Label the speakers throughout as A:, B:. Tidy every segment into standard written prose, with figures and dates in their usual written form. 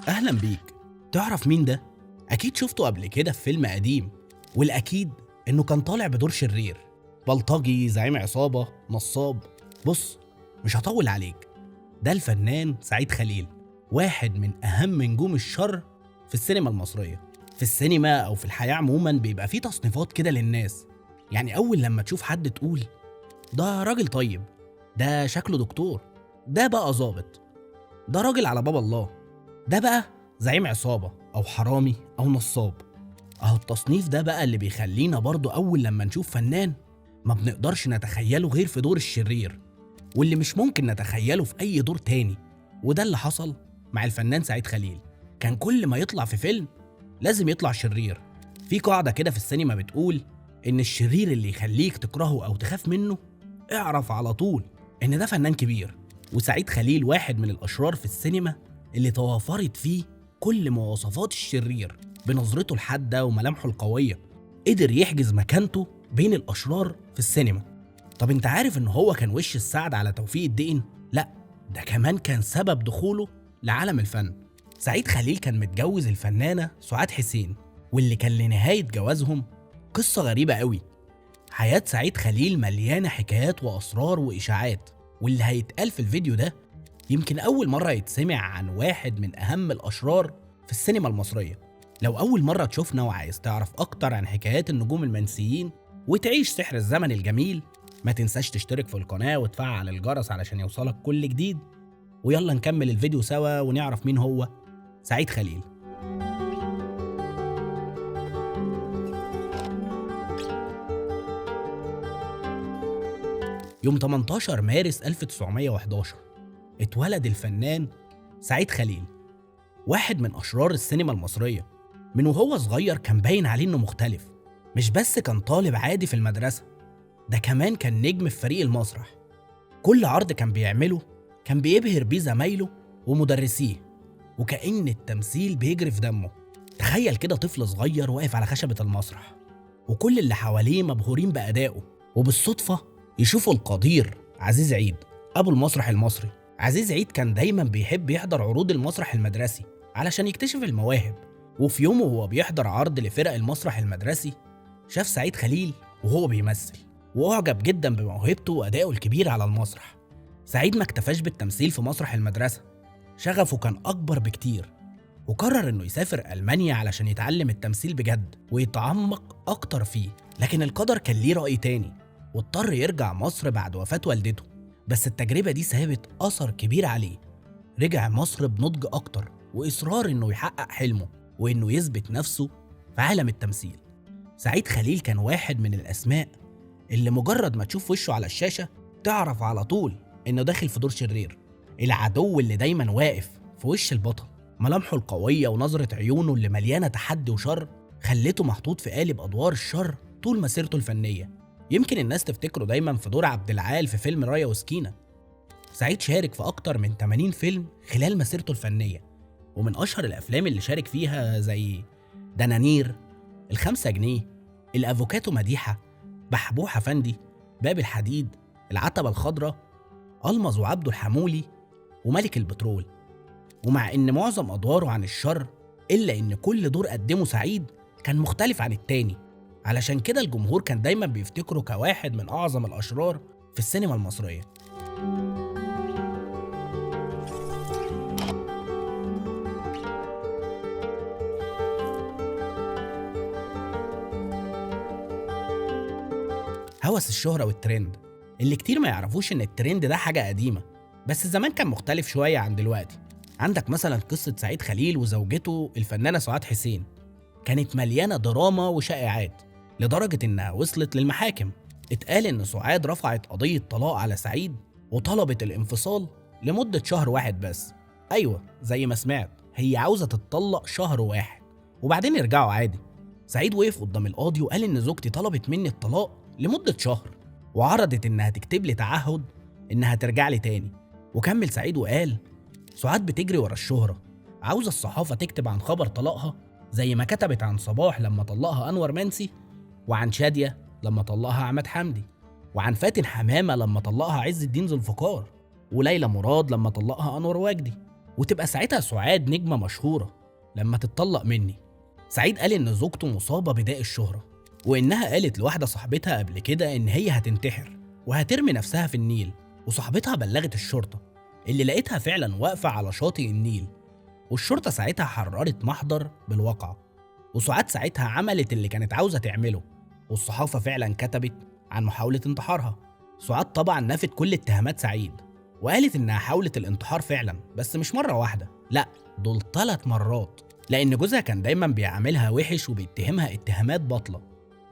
A: أهلا بيك. تعرف مين ده؟ أكيد شفته قبل كده في فيلم قديم، والأكيد إنه كان طالع بدور شرير، بلطجي، زعيم عصابة، نصاب. بص، مش هطول عليك. ده الفنان سعيد خليل، واحد من أهم نجوم الشر في السينما المصرية. في السينما أو في الحياة عموما بيبقى فيه تصنيفات كده للناس. يعني أول لما تشوف حد تقول ده راجل طيب، ده شكله دكتور، ده بقى ظابط، ده راجل على باب الله، ده بقى زعيم عصابة أو حرامي أو نصاب. أهو التصنيف ده بقى اللي بيخلينا برضو أول لما نشوف فنان ما بنقدرش نتخيله غير في دور الشرير، واللي مش ممكن نتخيله في أي دور تاني. وده اللي حصل مع الفنان سعيد خليل. كان كل ما يطلع في فيلم لازم يطلع شرير. في قاعدة كده في السينما بتقول إن الشرير اللي يخليك تكرهه أو تخاف منه اعرف على طول إن ده فنان كبير. وسعيد خليل واحد من الأشرار في السينما اللي توافرت فيه كل مواصفات الشرير. بنظرته الحادة وملامحه القوية قدر يحجز مكانته بين الأشرار في السينما. طب انت عارف ان هو كان وش السعد على توفيق الدقن؟ لا، ده كمان كان سبب دخوله لعالم الفن. سعيد خليل كان متجوز الفنانة سعاد حسين، واللي كان لنهاية جوازهم قصة غريبة قوي. حياة سعيد خليل مليانة حكايات وأسرار وإشاعات، واللي هيتقال في الفيديو ده يمكن أول مرة يتسمع عن واحد من أهم الأشرار في السينما المصرية. لو أول مرة تشوفنا وعايز تعرف أكتر عن حكايات النجوم المنسيين وتعيش سحر الزمن الجميل، ما تنساش تشترك في القناة وتفعل الجرس علشان يوصلك كل جديد. ويلا نكمل الفيديو سوا ونعرف مين هو سعيد خليل. يوم 18 مارس 1911 اتولد الفنان سعيد خليل، واحد من أشرار السينما المصرية. من وهو صغير كان باين عليه إنه مختلف. مش بس كان طالب عادي في المدرسة، ده كمان كان نجم في فريق المسرح. كل عرض كان بيعمله كان بيبهر بيه زمايله ومدرسيه، وكأن التمثيل بيجري في دمه. تخيل كده طفل صغير واقف على خشبة المسرح وكل اللي حواليه مبهورين بأدائه، وبالصدفة يشوفوا القدير عزيز عيد أبو المسرح المصري. عزيز عيد كان دايما بيحب يحضر عروض المسرح المدرسي علشان يكتشف المواهب. وفي يوم وهو بيحضر عرض لفرق المسرح المدرسي شاف سعيد خليل وهو بيمثل، وأعجب جدا بموهبته وأدائه الكبير على المسرح. سعيد ما اكتفاش بالتمثيل في مسرح المدرسة، شغفه كان أكبر بكتير، وقرر إنه يسافر ألمانيا علشان يتعلم التمثيل بجد ويتعمق أكتر فيه. لكن القدر كان ليه رأي تاني، واضطر يرجع مصر بعد وفاة والدته. بس التجربة دي سابت أثر كبير عليه. رجع مصر بنضج أكتر وإصرار إنه يحقق حلمه وإنه يثبت نفسه في عالم التمثيل. سعيد خليل كان واحد من الأسماء اللي مجرد ما تشوف وشه على الشاشة تعرف على طول إنه داخل في دور شرير، العدو اللي دايما واقف في وش البطل. ملامحه القوية ونظرة عيونه اللي مليانة تحدي وشر خلته محطوط في قالب أدوار الشر طول مسيرته الفنية. يمكن الناس تفتكره دايما في دور عبد العال في فيلم رايا وسكينة. سعيد شارك في أكتر من 80 فيلم خلال مسيرته الفنية، ومن أشهر الأفلام اللي شارك فيها زي دنانير، الخمسة جنيه، الأفوكاتو مديحة، بحبوحة فندي، باب الحديد، العتبة الخضراء، ألمظ وعبده الحمولي، وملك البترول. ومع إن معظم أدواره عن الشر، إلا إن كل دور قدمه سعيد كان مختلف عن التاني. علشان كده الجمهور كان دايما بيفتكره كواحد من أعظم الأشرار في السينما المصرية. هوس الشهرة والترند، اللي كتير ما يعرفوش إن الترند ده حاجة قديمة، بس زمان كان مختلف شوية عن دلوقتي. عندك مثلا قصة سعيد خليل وزوجته الفنانة سعاد حسين، كانت مليانة دراما وشائعات لدرجة إنها وصلت للمحاكم. اتقال إن سعاد رفعت قضية طلاق على سعيد وطلبت الانفصال لمدة شهر واحد بس. أيوة، زي ما سمعت، هي عاوزة تتطلق شهر واحد وبعدين يرجعوا عادي. سعيد وقف قدام القاضي وقال إن زوجتي طلبت مني الطلاق لمدة شهر، وعرضت إنها تكتب لي تعهد إنها ترجع لي تاني. وكمل سعيد وقال سعاد بتجري ورا الشهرة، عاوزة الصحافة تكتب عن خبر طلاقها زي ما كتبت عن صباح لما طلقها أنور منسي، وعن شادية لما طلقها عماد حمدي، وعن فاتن حمامة لما طلقها عز الدين ذوالفقار، وليلى مراد لما طلقها أنور وجدي، وتبقى ساعتها سعاد نجمة مشهورة لما تتطلق مني. سعيد قال إن زوجته مصابة بداء الشهرة، وإنها قالت لواحدة صاحبتها قبل كده إن هي هتنتحر وهترمي نفسها في النيل، وصاحبتها بلغت الشرطة اللي لقيتها فعلا واقفة على شاطئ النيل، والشرطة ساعتها حررت محضر بالواقعة. وسعاد ساعتها عملت اللي كانت عاوزة تعمله، والصحافة فعلا كتبت عن محاولة انتحارها. سعاد طبعا نفت كل اتهامات سعيد، وقالت إنها حاولت الانتحار فعلا، بس مش مرة واحدة، لأ دول 3 مرات، لأن جوزها كان دايما بيعاملها وحش وبيتهمها اتهامات باطلة،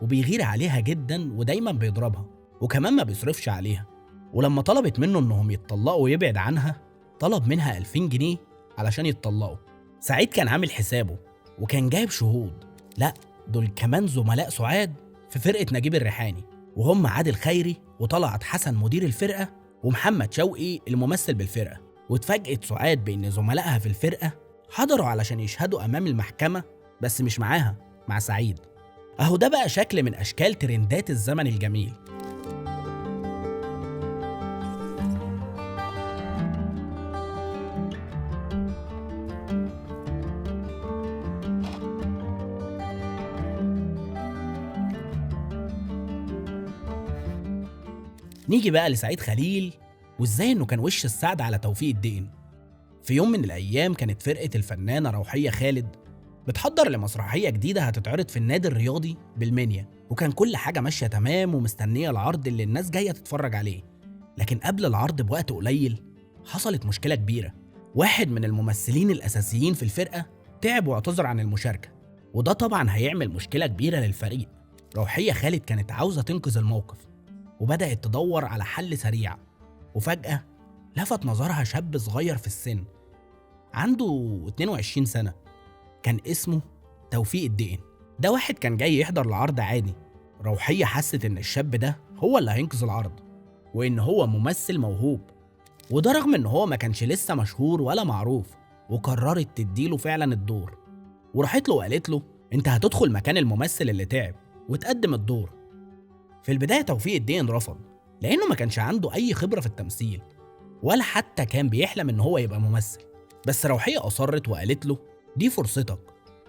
A: وبيغير عليها جدا ودايما بيضربها، وكمان ما بيصرفش عليها. ولما طلبت منه إنهم يتطلقوا ويبعد عنها، طلب منها 2000 جنيه علشان يتطلقوا. سعيد كان عامل حسابه وكان جايب شهود، لأ دول كمان زملاء سعاد في فرقة نجيب الريحاني، وهم عادل خيري وطلعت حسن مدير الفرقة ومحمد شوقي الممثل بالفرقة. واتفاجئت سعاد بإن زملائها في الفرقة حضروا علشان يشهدوا أمام المحكمة، بس مش معاها، مع سعيد. أهو ده بقى شكل من أشكال ترندات الزمن الجميل. نيجي بقى لسعيد خليل وإزاي إنه كان وش السعد على توفيق الدقن. في يوم من الأيام كانت فرقة الفنانة روحية خالد بتحضر لمسرحية جديدة هتتعرض في النادي الرياضي بالمنيا، وكان كل حاجة ماشية تمام ومستنية العرض اللي الناس جاية تتفرج عليه. لكن قبل العرض بوقت قليل حصلت مشكلة كبيرة. واحد من الممثلين الأساسيين في الفرقة تعب واعتذر عن المشاركة، وده طبعا هيعمل مشكلة كبيرة للفريق. روحية خالد كانت عاوزة تنقذ الموقف وبدأت تدور على حل سريع، وفجأة لفت نظرها شاب صغير في السن عنده 22 سنة، كان اسمه توفيق الدقن. ده واحد كان جاي يحضر العرض عادي. روحية حست إن الشاب ده هو اللي هينقذ العرض، وإن هو ممثل موهوب، وده رغم إن هو ما كانش لسه مشهور ولا معروف، وقررت تديله فعلا الدور. وراحت له وقالت له أنت هتدخل مكان الممثل اللي تعب وتقدم الدور. في البداية توفيق الدقن رفض، لأنه ما كانش عنده أي خبرة في التمثيل، ولا حتى كان بيحلم إن هو يبقى ممثل. بس روحية أصرت وقالت له دي فرصتك،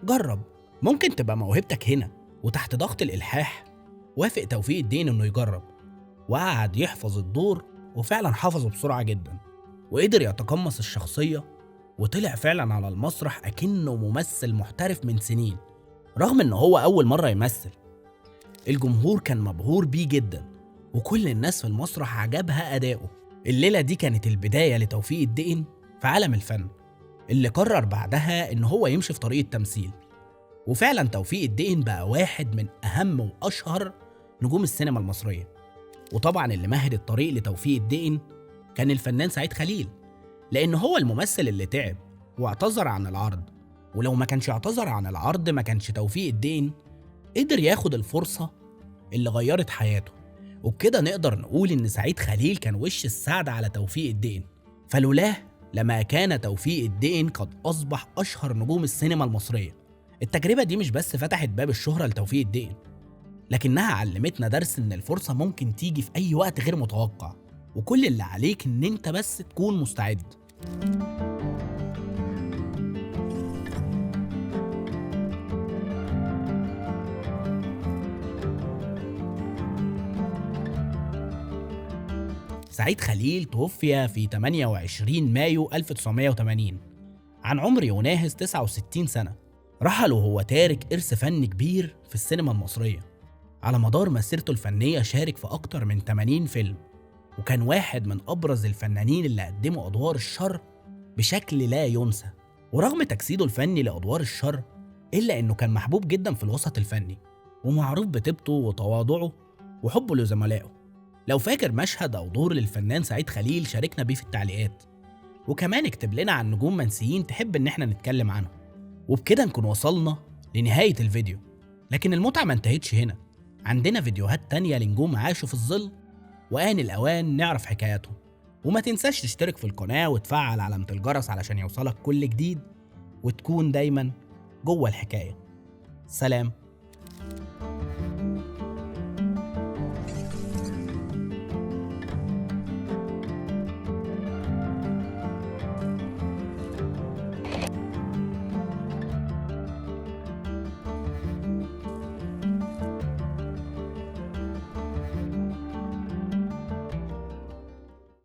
A: جرب، ممكن تبقى موهبتك هنا. وتحت ضغط الإلحاح وافق توفيق الدقن إنه يجرب، وقعد يحفظ الدور، وفعلا حفظه بسرعة جدا، وقدر يتقمص الشخصية، وطلع فعلا على المسرح أكنه ممثل محترف من سنين. رغم إنه هو أول مرة يمثل، الجمهور كان مبهور بيه جدا، وكل الناس في المسرح عجبها أداؤه. الليلة دي كانت البداية لتوفيق الدقن في عالم الفن، اللي قرر بعدها إن هو يمشي في طريق التمثيل. وفعلا توفيق الدقن بقى واحد من أهم وأشهر نجوم السينما المصرية. وطبعا اللي مهد الطريق لتوفيق الدقن كان الفنان سعيد خليل، لأن هو الممثل اللي تعب واعتذر عن العرض. ولو ما كانش اعتذر عن العرض ما كانش توفيق الدقن قدر ياخد الفرصة اللي غيرت حياته. وبكده نقدر نقول إن سعيد خليل كان وش السعد على توفيق الدقن، فلولاه لما كان توفيق الدقن قد أصبح أشهر نجوم السينما المصرية. التجربة دي مش بس فتحت باب الشهرة لتوفيق الدقن، لكنها علمتنا درس إن الفرصة ممكن تيجي في أي وقت غير متوقع، وكل اللي عليك إن أنت بس تكون مستعد. سعيد خليل توفي في 28 مايو 1980 عن عمر يناهز 69 سنة. رحل وهو تارك إرث فني كبير في السينما المصرية. على مدار مسيرته الفنية شارك في أكتر من 80 فيلم، وكان واحد من أبرز الفنانين اللي قدموا أدوار الشر بشكل لا ينسى. ورغم تجسيده الفني لأدوار الشر، إلا إنه كان محبوب جدا في الوسط الفني، ومعروف بطيبته وتواضعه وحبه لزملائه. لو فاكر مشهد أو دور للفنان سعيد خليل شاركنا بيه في التعليقات، وكمان اكتب لنا عن نجوم منسيين تحب إن احنا نتكلم عنهم. وبكده نكون وصلنا لنهاية الفيديو، لكن المتعة ما انتهتش هنا. عندنا فيديوهات تانية لنجوم عاشوا في الظل وآن الأوان نعرف حكاياتهم. وما تنساش تشترك في القناة وتفعل علامة الجرس علشان يوصلك كل جديد، وتكون دايما جوه الحكاية. سلام.